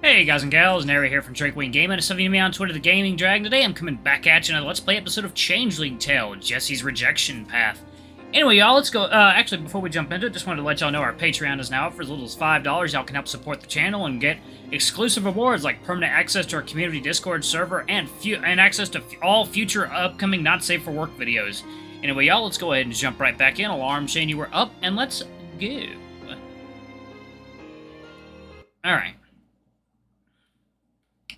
Hey guys and gals, Nary here from Drakewing Gaming, and some of you me on Twitter, the Gaming Dragon. Today I'm coming back at you in a Let's Play episode of Changeling Tale, Jessie's Rejection Path. Anyway, y'all, let's go. Actually, before we jump into it, just wanted to let y'all know our Patreon is now up for as little as $5. Y'all can help support the channel and get exclusive rewards like permanent access to our community Discord server and access to all future upcoming not safe for work videos. Anyway, y'all, let's go ahead and jump right back in. Alarm chain, you were up, and let's go. Alright.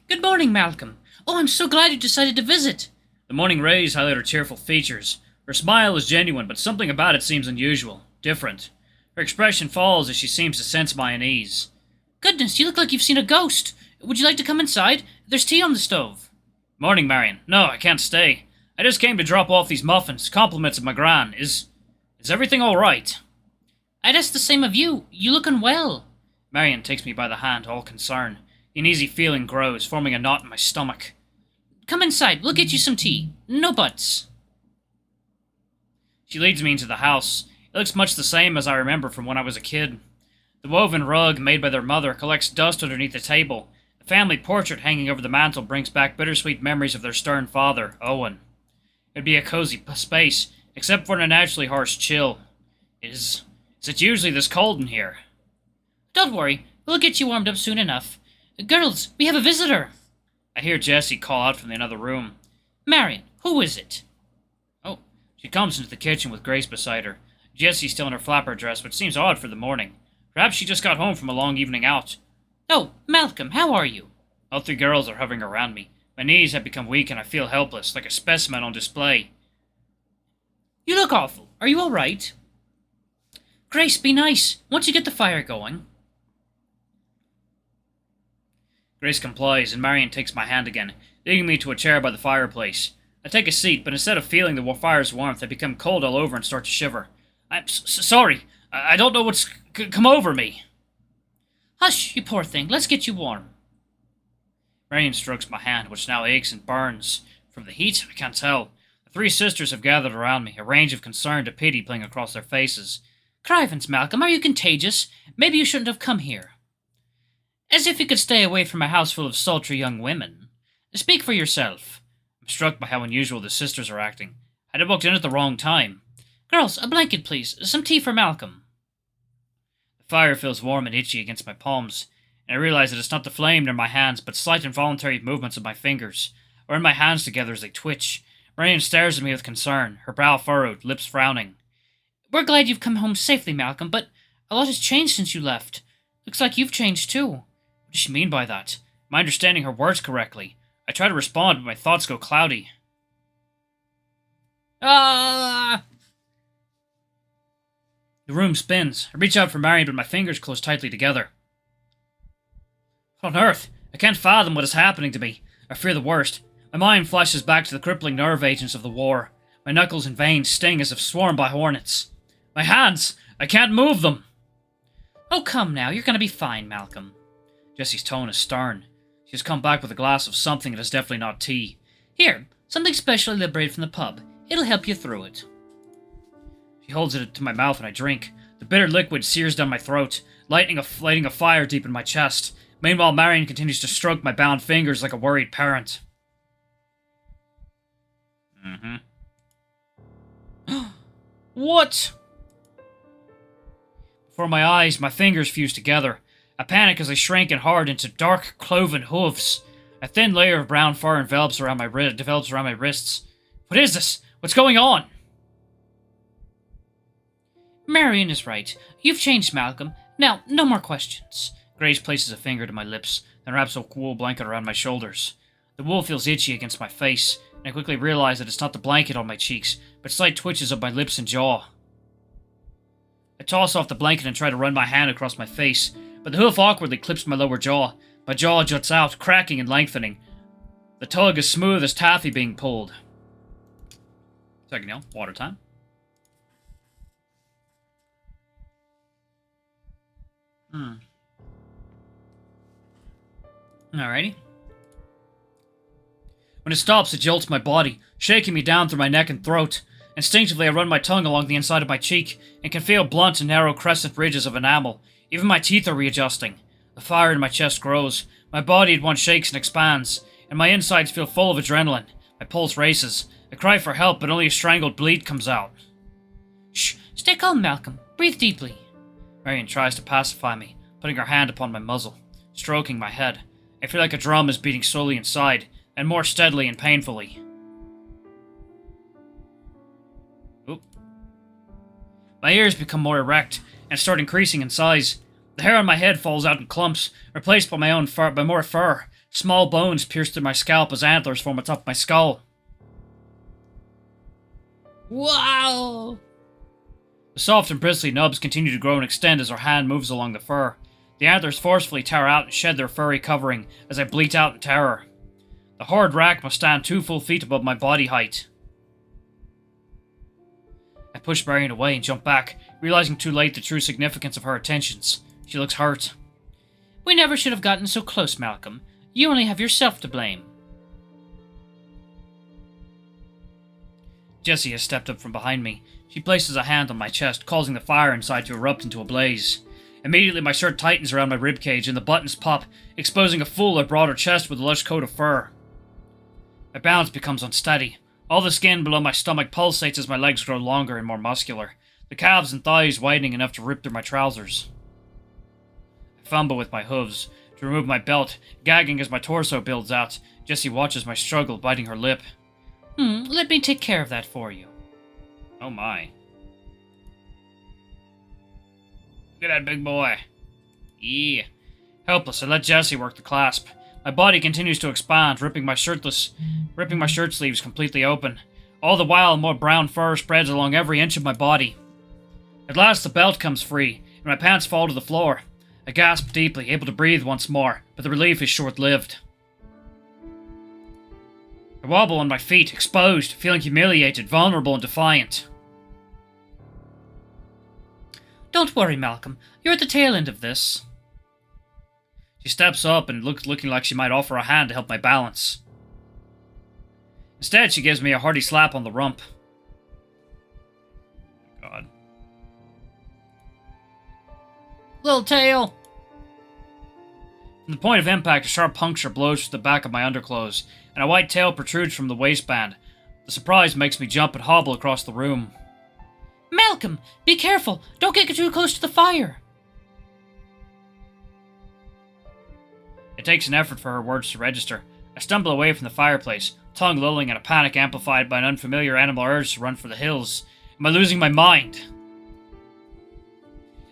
Good morning, Malcolm. Oh, I'm so glad you decided to visit. The morning rays highlight her cheerful features. Her smile is genuine, but something about it seems unusual, different. Her expression falls as she seems to sense my unease. Goodness, you look like you've seen a ghost. Would you like to come inside? There's tea on the stove. Morning, Marion. No, I can't stay. I just came to drop off these muffins, compliments of my gran. Is everything all right? I'd ask the same of you. You look unwell. Marion takes me by the hand, all concern. The uneasy feeling grows, forming a knot in my stomach. Come inside, we'll get you some tea. No buts. She leads me into the house. It looks much the same as I remember from when I was a kid. The woven rug made by their mother collects dust underneath the table. The family portrait hanging over the mantel brings back bittersweet memories of their stern father, Owen. It'd be a cozy space, except for an unnaturally harsh chill. Is it usually this cold in here? Don't worry, we'll get you warmed up soon enough. Girls, we have a visitor! I hear Jessie call out from the other room. Marion, who is it? Oh, she comes into the kitchen with Grace beside her. Jessie's still in her flapper dress, which seems odd for the morning. Perhaps she just got home from a long evening out. Oh, Malcolm, how are you? All three girls are hovering around me. My knees have become weak and I feel helpless, like a specimen on display. You look awful. Are you all right? Grace, be nice. Once you get the fire going. Grace complies, and Marion takes my hand again, leading me to a chair by the fireplace. I take a seat, but instead of feeling the fire's warmth, I become cold all over and start to shiver. I'm sorry. I don't know what's come over me. Hush, you poor thing. Let's get you warm. Marion strokes my hand, which now aches and burns. From the heat, I can't tell. The three sisters have gathered around me, a range of concern to pity playing across their faces. Crivens, Malcolm, are you contagious? Maybe you shouldn't have come here. As if you could stay away from a house full of sultry young women. Speak for yourself. I'm struck by how unusual the sisters are acting. I'd have walked in at the wrong time. Girls, a blanket, please. Some tea for Malcolm. The fire feels warm and itchy against my palms, and I realize that it's not the flame near my hands, but slight involuntary movements of my fingers, or in my hands together as they twitch. Marion stares at me with concern, her brow furrowed, lips frowning. We're glad you've come home safely, Malcolm, but a lot has changed since you left. Looks like you've changed too. What does she mean by that? Am I understanding her words correctly? I try to respond, but my thoughts go cloudy. Ah! The room spins. I reach out for Marion, but my fingers close tightly together. What on earth? I can't fathom what is happening to me. I fear the worst. My mind flashes back to the crippling nerve agents of the war. My knuckles and veins sting as if swarmed by hornets. My hands! I can't move them! Oh, come now. You're gonna be fine, Malcolm. Jessie's tone is stern. She has come back with a glass of something that is definitely not tea. Here, something specially liberated from the pub. It'll help you through it. She holds it to my mouth and I drink. The bitter liquid sears down my throat, lighting a fire deep in my chest. Meanwhile, Marion continues to stroke my bound fingers like a worried parent. What? Before my eyes, my fingers fuse together. I panic as I shrink and hard into dark, cloven hooves. A thin layer of brown fur develops around my wrists. What is this? What's going on? Marion is right. You've changed, Malcolm. Now, no more questions. Grace places a finger to my lips, then wraps a wool blanket around my shoulders. The wool feels itchy against my face, and I quickly realize that it's not the blanket on my cheeks, but slight twitches of my lips and jaw. I toss off the blanket and try to run my hand across my face, but the hoof awkwardly clips my lower jaw. My jaw juts out, cracking and lengthening. The tug is smooth as taffy being pulled. Second, y'all. Water time. Alrighty. When it stops, it jolts my body, shaking me down through my neck and throat. Instinctively, I run my tongue along the inside of my cheek, and can feel blunt and narrow crescent ridges of enamel. Even my teeth are readjusting. The fire in my chest grows. My body at once shakes and expands, and my insides feel full of adrenaline. My pulse races. I cry for help, but only a strangled bleat comes out. Shh! Stay calm, Malcolm. Breathe deeply. Marion tries to pacify me, putting her hand upon my muzzle, stroking my head. I feel like a drum is beating slowly inside, and more steadily and painfully. Oop. My ears become more erect, and start increasing in size. The hair on my head falls out in clumps, replaced by more fur. Small bones pierce through my scalp as antlers form atop my skull. Wow! The soft and bristly nubs continue to grow and extend as our hand moves along the fur. The antlers forcefully tear out and shed their furry covering as I bleat out in terror. The horrid rack must stand 2 full feet above my body height. I push Marion away and jump back, realizing too late the true significance of her attentions. She looks hurt. We never should have gotten so close, Malcolm. You only have yourself to blame. Jessie has stepped up from behind me. She places a hand on my chest, causing the fire inside to erupt into a blaze. Immediately my shirt tightens around my ribcage and the buttons pop, exposing a fuller, broader chest with a lush coat of fur. My balance becomes unsteady. All the skin below my stomach pulsates as my legs grow longer and more muscular, the calves and thighs widening enough to rip through my trousers. I fumble with my hooves to remove my belt, gagging as my torso builds out. Jessie watches my struggle, biting her lip. Let me take care of that for you. Oh my. Look at that big boy. Yeah. Helpless, I let Jessie work the clasp. My body continues to expand, ripping my shirt sleeves completely open. All the while, more brown fur spreads along every inch of my body. At last, the belt comes free, and my pants fall to the floor. I gasp deeply, able to breathe once more, but the relief is short-lived. I wobble on my feet, exposed, feeling humiliated, vulnerable, and defiant. Don't worry, Malcolm. You're at the tail end of this. She steps up and looking like she might offer a hand to help my balance. Instead, she gives me a hearty slap on the rump. God. Little tail! From the point of impact, a sharp puncture blows through the back of my underclothes, and a white tail protrudes from the waistband. The surprise makes me jump and hobble across the room. Malcolm! Be careful! Don't get too close to the fire! It takes an effort for her words to register. I stumble away from the fireplace, tongue lolling in a panic amplified by an unfamiliar animal urge to run for the hills. Am I losing my mind?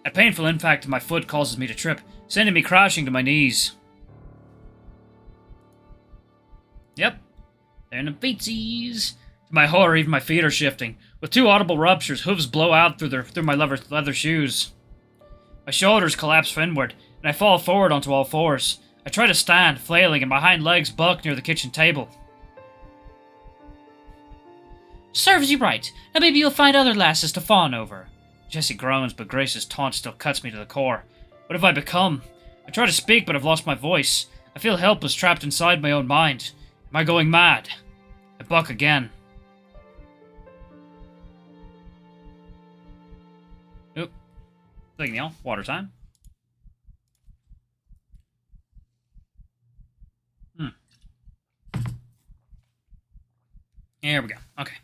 A painful impact to my foot causes me to trip, sending me crashing to my knees. Yep, they're in the feetsies. To my horror, even my feet are shifting. With 2 audible ruptures, hooves blow out through my leather shoes. My shoulders collapse inward, and I fall forward onto all fours. I try to stand, flailing, and my hind legs buck near the kitchen table. Serves you right. Now maybe you'll find other lasses to fawn over. Jessie groans, but Grace's taunt still cuts me to the core. What have I become? I try to speak, but I've lost my voice. I feel helpless, trapped inside my own mind. Am I going mad? I buck again. Oop. Thinking off. Water time. Here we go. Okay.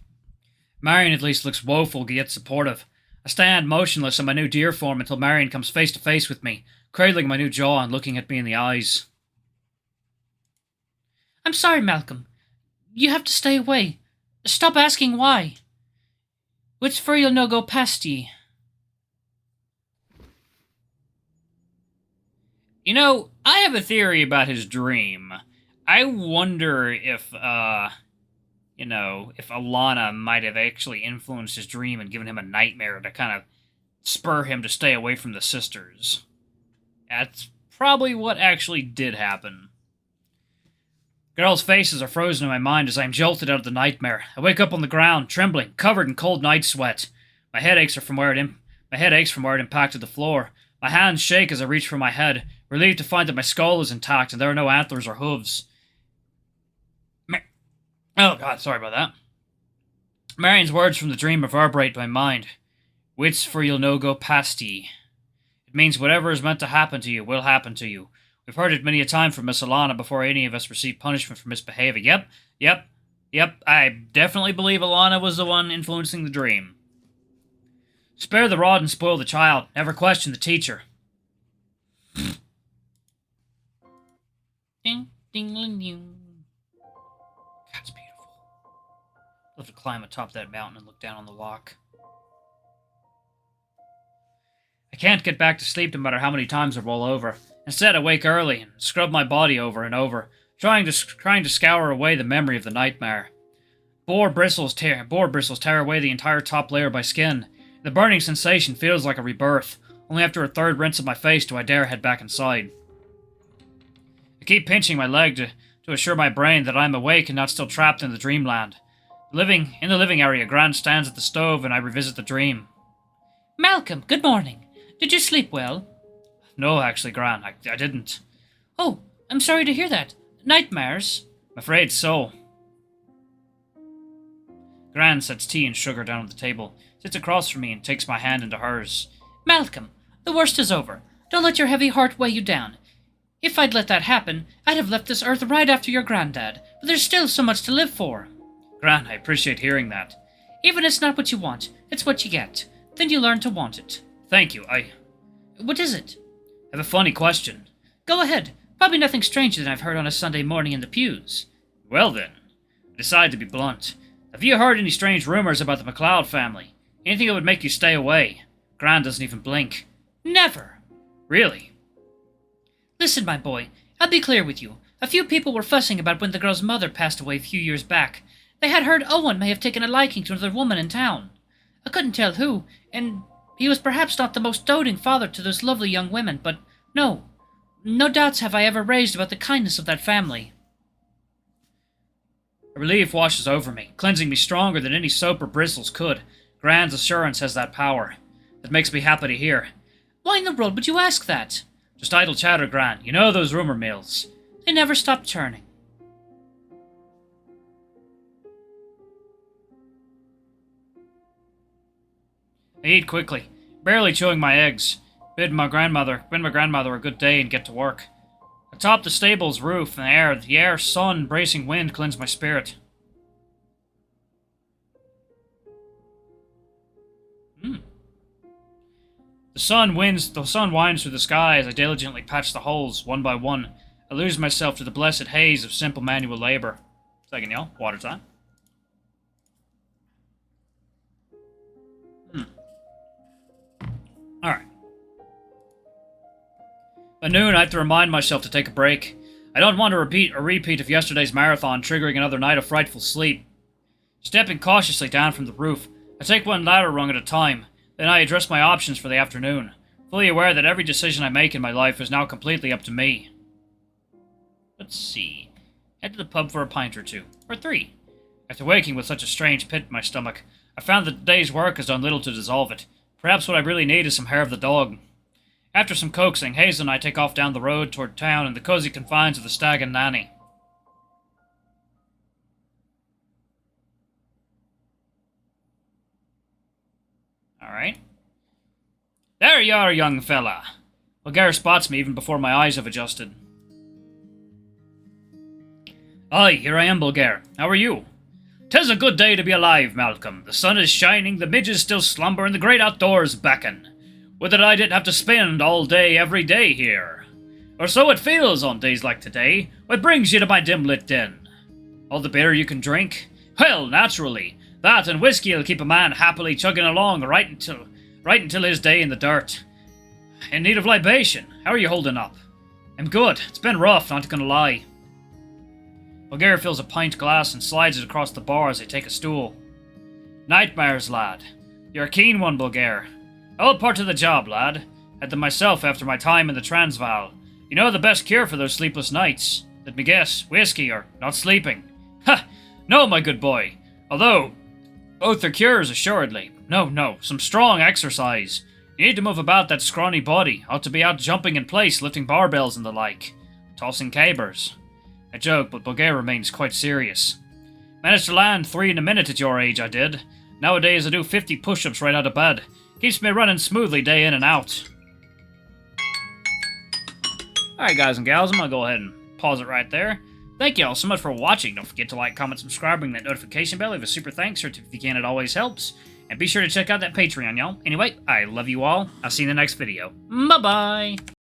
Marion at least looks woeful yet supportive. I stand motionless in my new deer form until Marion comes face to face with me, cradling my new jaw and looking at me in the eyes. I'm sorry, Malcolm. You have to stay away. Stop asking why. Which fur you'll no go past ye. You know, I have a theory about his dream. I wonder if Alana might have actually influenced his dream and given him a nightmare to kind of spur him to stay away from the sisters. That's probably what actually did happen. Girls' faces are frozen in my mind as I am jolted out of the nightmare. I wake up on the ground, trembling, covered in cold night sweat. My head aches from where it impacted the floor. My hands shake as I reach for my head, relieved to find that my skull is intact and there are no antlers or hooves. Oh, God, sorry about that. Marion's words from the dream reverberate my mind. Which for you'll no go past ye. It means whatever is meant to happen to you will happen to you. We've heard it many a time from Miss Alana before any of us received punishment for misbehaving. Yep, I definitely believe Alana was the one influencing the dream. Spare the rod and spoil the child. Never question the teacher. Ding, ding, ding, ding. That's beautiful. I'd love to climb atop that mountain and look down on the loch. I can't get back to sleep no matter how many times I roll over. Instead, I wake early and scrub my body over and over, trying to scour away the memory of the nightmare. Boar bristles tear away the entire top layer of my skin. The burning sensation feels like a rebirth. Only after a third rinse of my face do I dare head back inside. I keep pinching my leg to assure my brain that I am awake and not still trapped in the dreamland. In the living area, Gran stands at the stove and I revisit the dream. Malcolm, good morning. Did you sleep well? No, actually, Gran, I didn't. Oh, I'm sorry to hear that. Nightmares? I'm afraid so. Gran sets tea and sugar down on the table, sits across from me and takes my hand into hers. Malcolm, the worst is over. Don't let your heavy heart weigh you down. If I'd let that happen, I'd have left this earth right after your granddad, but there's still so much to live for. Gran, I appreciate hearing that. Even if it's not what you want, it's what you get. Then you learn to want it. Thank you, What is it? I have a funny question. Go ahead. Probably nothing stranger than I've heard on a Sunday morning in the pews. Well then, I decide to be blunt. Have you heard any strange rumors about the MacLeod family? Anything that would make you stay away? Gran doesn't even blink. Never. Really? Listen, my boy, I'll be clear with you. A few people were fussing about when the girl's mother passed away a few years back. They had heard Owen may have taken a liking to another woman in town. I couldn't tell who, and he was perhaps not the most doting father to those lovely young women, but no doubts have I ever raised about the kindness of that family. A relief washes over me, cleansing me stronger than any soap or bristles could. Gran's assurance has that power. That makes me happy to hear. Why in the world would you ask that? Just idle chatter, Gran. You know those rumor mills. They never stop churning. I eat quickly, barely chewing my eggs. Bid my grandmother a good day and get to work. Atop the stable's roof, the air, sun, bracing wind cleanse my spirit. The sun winds through the sky as I diligently patch the holes, one by one. I lose myself to the blessed haze of simple manual labor. Second, y'all. Water time. Alright. By noon, I have to remind myself to take a break. I don't want to repeat of yesterday's marathon, triggering another night of frightful sleep. Stepping cautiously down from the roof, I take one ladder rung at a time. Then I address my options for the afternoon, fully aware that every decision I make in my life is now completely up to me. Let's see. Head to the pub for a pint or two. Or 3. After waking with such a strange pit in my stomach, I found that the day's work has done little to dissolve it. Perhaps what I really need is some hair of the dog. After some coaxing, Hazel and I take off down the road toward town in the cozy confines of the Stag and Nanny. Alright. There you are, young fella. Bulgaria spots me even before my eyes have adjusted. Aye, here I am, Bulgaria. How are you? 'Tis a good day to be alive, Malcolm. The sun is shining, the midges still slumber, and the great outdoors beckon. Would that I didn't have to spend all day every day here. Or so it feels on days like today. What brings you to my dim-lit den? All the beer you can drink? Well, naturally. That and whiskey'll keep a man happily chugging along right until his day in the dirt. In need of libation. How are you holding up? I'm good. It's been rough, not gonna lie. Bulgaria fills a pint glass and slides it across the bar as I take a stool. Nightmares, lad. You're a keen one, Bulgaria. All part of the job, lad. Had them myself after my time in the Transvaal. You know the best cure for those sleepless nights? Let me guess, whiskey or not sleeping? Ha! No, my good boy. Although, both are cures, assuredly. No, some strong exercise. You need to move about that scrawny body. Ought to be out jumping in place, lifting barbells and the like. Tossing cabers. I joke, but Bulgaria remains quite serious. Managed to land 3 in a minute at your age, I did. Nowadays I do 50 push-ups right out of bed. Keeps me running smoothly day in and out. Alright, guys and gals, I'm gonna go ahead and pause it right there. Thank you all so much for watching. Don't forget to like, comment, subscribe, ring that notification bell, leave a super thanks, or tip if you can, it always helps. And be sure to check out that Patreon, y'all. Anyway, I love you all. I'll see you in the next video. Bye-bye!